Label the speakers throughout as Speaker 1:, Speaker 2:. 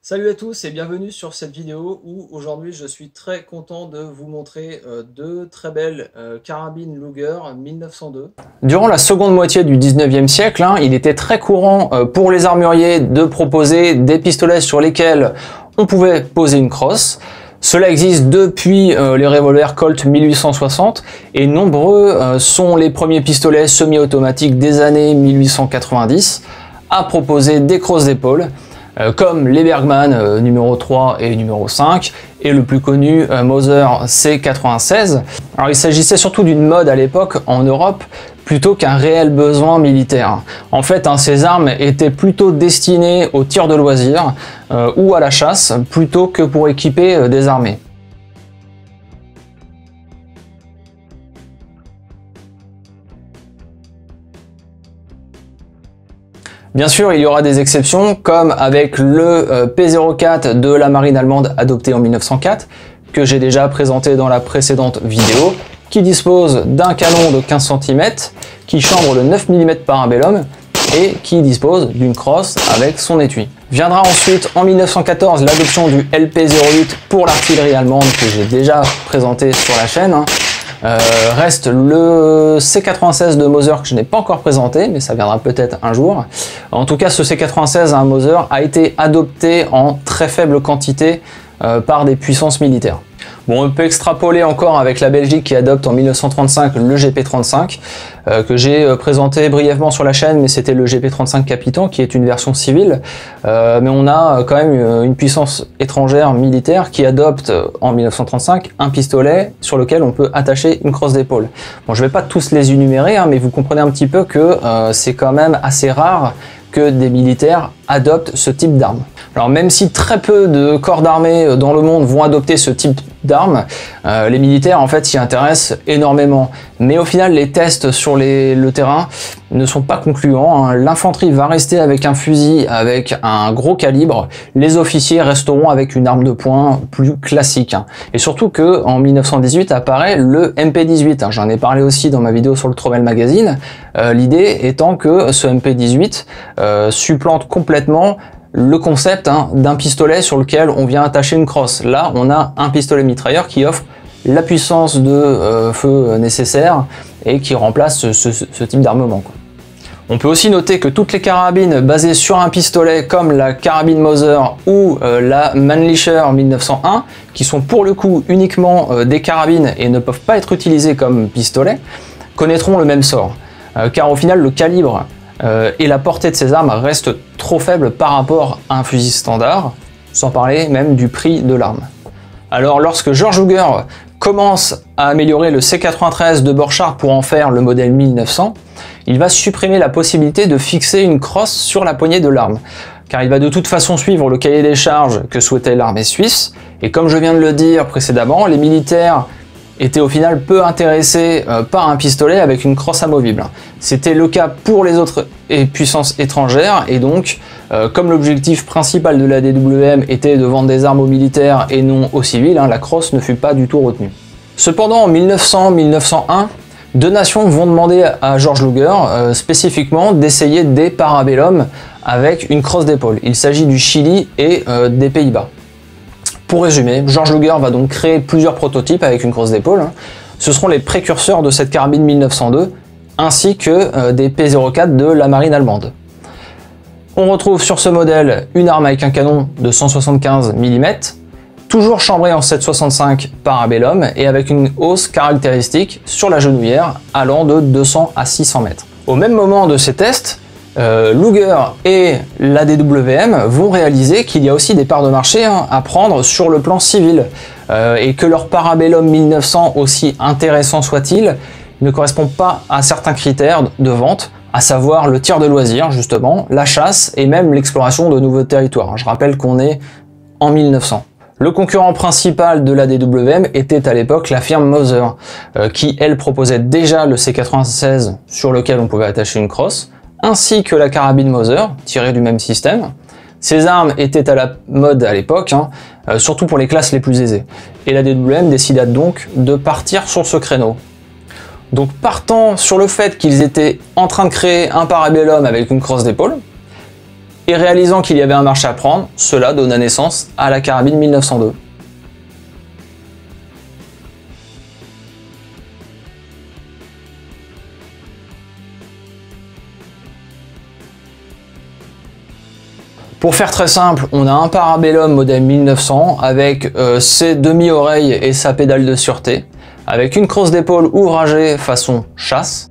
Speaker 1: Salut à tous et bienvenue sur cette vidéo où aujourd'hui je suis très content de vous montrer deux très belles carabines Luger 1902. Durant la seconde moitié du 19e siècle, il était très courant pour les armuriers de proposer des pistolets sur lesquels on pouvait poser une crosse. Cela existe depuis les revolvers Colt 1860 et nombreux sont les premiers pistolets semi-automatiques des années 1890 à proposer des crosses d'épaule. Comme les Bergmann numéro 3 et numéro 5 et le plus connu Mauser C96. Alors il s'agissait surtout d'une mode à l'époque en Europe plutôt qu'un réel besoin militaire. En fait, ces armes étaient plutôt destinées au tir de loisir ou à la chasse plutôt que pour équiper des armées. Bien sûr, il y aura des exceptions, comme avec le P04 de la marine allemande adopté en 1904, que j'ai déjà présenté dans la précédente vidéo, qui dispose d'un canon de 15 cm, qui chambre le 9 mm Parabellum, et qui dispose d'une crosse avec son étui. Viendra ensuite en 1914 l'adoption du LP08 pour l'artillerie allemande, que j'ai déjà présenté sur la chaîne. Reste le C96 de Mauser que je n'ai pas encore présenté, mais ça viendra peut-être un jour. En tout cas, ce C96 à Mauser a été adopté en très faible quantité par des puissances militaires. Bon, on peut extrapoler encore avec la Belgique qui adopte en 1935 le GP35, que j'ai présenté brièvement sur la chaîne, mais c'était le GP35 Capitan qui est une version civile. Mais on a quand même une puissance étrangère militaire qui adopte en 1935 un pistolet sur lequel on peut attacher une crosse d'épaule. Bon, je ne vais pas tous les énumérer, mais vous comprenez un petit peu que c'est quand même assez rare que des militaires adoptent ce type d'arme. Alors même si très peu de corps d'armée dans le monde vont adopter ce type d'armes, les militaires en fait s'y intéressent énormément. Mais au final les tests sur le terrain ne sont pas concluants. L'infanterie va rester avec un fusil avec un gros calibre, les officiers resteront avec une arme de poing plus classique. Et surtout que en 1918 apparaît le MP18, j'en ai parlé aussi dans ma vidéo sur le Trommel Magazine, l'idée étant que ce MP18 supplante complètement le concept d'un pistolet sur lequel on vient attacher une crosse. Là, on a un pistolet mitrailleur qui offre la puissance de feu nécessaire et qui remplace ce type d'armement. On peut aussi noter que toutes les carabines basées sur un pistolet comme la carabine Mauser ou la Mannlicher 1901, qui sont pour le coup uniquement des carabines et ne peuvent pas être utilisées comme pistolet, connaîtront le même sort. Car au final, le calibre et la portée de ces armes reste trop faible par rapport à un fusil standard, sans parler même du prix de l'arme. Alors lorsque George Luger commence à améliorer le C93 de Borchardt pour en faire le modèle 1900, il va supprimer la possibilité de fixer une crosse sur la poignée de l'arme, car il va de toute façon suivre le cahier des charges que souhaitait l'armée suisse, et comme je viens de le dire précédemment, les militaires étaient au final peu intéressés par un pistolet avec une crosse amovible. C'était le cas pour les autres puissances étrangères, et donc comme l'objectif principal de la DWM était de vendre des armes aux militaires et non aux civils, la crosse ne fut pas du tout retenue. Cependant en 1900-1901, deux nations vont demander à George Luger spécifiquement d'essayer des Parabellum avec une crosse d'épaule. Il s'agit du Chili et des Pays-Bas. Pour résumer, George Luger va donc créer plusieurs prototypes avec une crosse d'épaule. Ce seront les précurseurs de cette carabine 1902, ainsi que des P04 de la marine allemande. On retrouve sur ce modèle une arme avec un canon de 175 mm, toujours chambrée en 7,65 Parabellum et avec une hausse caractéristique sur la genouillère allant de 200 à 600 mètres. Au même moment de ces tests, Luger et la DWM vont réaliser qu'il y a aussi des parts de marché à prendre sur le plan civil et que leur Parabellum 1900, aussi intéressant soit-il, ne correspond pas à certains critères de vente, à savoir le tir de loisir justement, la chasse et même l'exploration de nouveaux territoires. Je rappelle qu'on est en 1900. Le concurrent principal de la DWM était à l'époque la firme Mauser, qui elle proposait déjà le C96 sur lequel on pouvait attacher une crosse, ainsi que la carabine Mauser, tirée du même système. Ces armes étaient à la mode à l'époque, surtout pour les classes les plus aisées. Et la DWM décida donc de partir sur ce créneau. Donc partant sur le fait qu'ils étaient en train de créer un Parabellum avec une crosse d'épaule, Et réalisant qu'il y avait un marché à prendre, cela donna naissance à la carabine 1902. Pour faire très simple, on a un Parabellum modèle 1900 avec ses demi-oreilles et sa pédale de sûreté, avec une crosse d'épaule ouvragée façon chasse,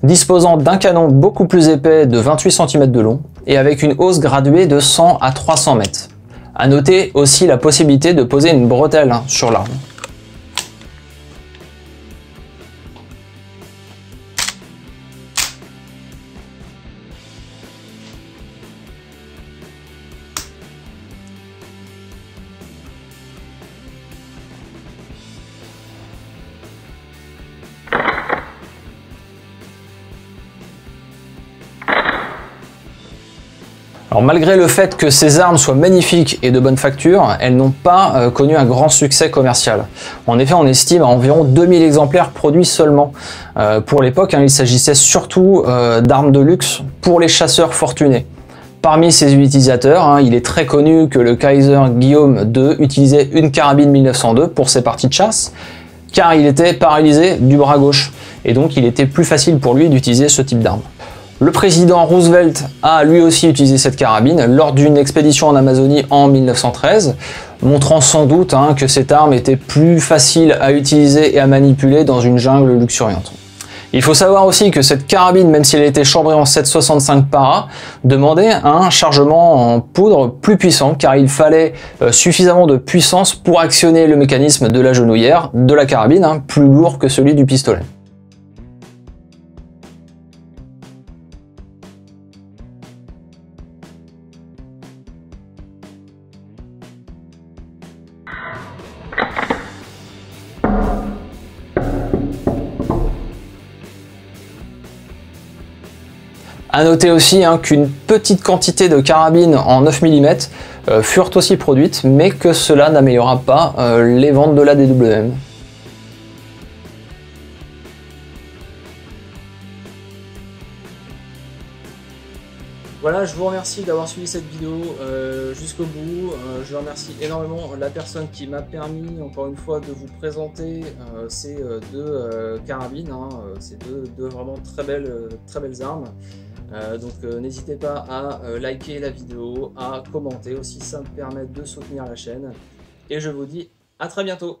Speaker 1: disposant d'un canon beaucoup plus épais de 28 cm de long et avec une hausse graduée de 100 à 300 mètres. A noter aussi la possibilité de poser une bretelle sur l'arme. Alors malgré le fait que ces armes soient magnifiques et de bonne facture, elles n'ont pas connu un grand succès commercial. En effet, on estime à environ 2000 exemplaires produits seulement. Pour l'époque, il s'agissait surtout d'armes de luxe pour les chasseurs fortunés. Parmi ses utilisateurs, il est très connu que le Kaiser Guillaume II utilisait une carabine 1902 pour ses parties de chasse, car il était paralysé du bras gauche, et donc il était plus facile pour lui d'utiliser ce type d'arme. Le président Roosevelt a lui aussi utilisé cette carabine lors d'une expédition en Amazonie en 1913, montrant sans doute que cette arme était plus facile à utiliser et à manipuler dans une jungle luxuriante. Il faut savoir aussi que cette carabine, même si elle était chambrée en 7,65 para, demandait un chargement en poudre plus puissant car il fallait suffisamment de puissance pour actionner le mécanisme de la genouillère de la carabine, plus lourd que celui du pistolet. A noter aussi qu'une petite quantité de carabines en 9 mm furent aussi produites, mais que cela n'améliora pas les ventes de la DWM. Voilà, je vous remercie d'avoir suivi cette vidéo jusqu'au bout. Je remercie énormément la personne qui m'a permis, encore une fois, de vous présenter ces deux carabines. Ces deux vraiment très belles armes. Donc n'hésitez pas à liker la vidéo, à commenter aussi, ça me permet de soutenir la chaîne. Et je vous dis à très bientôt.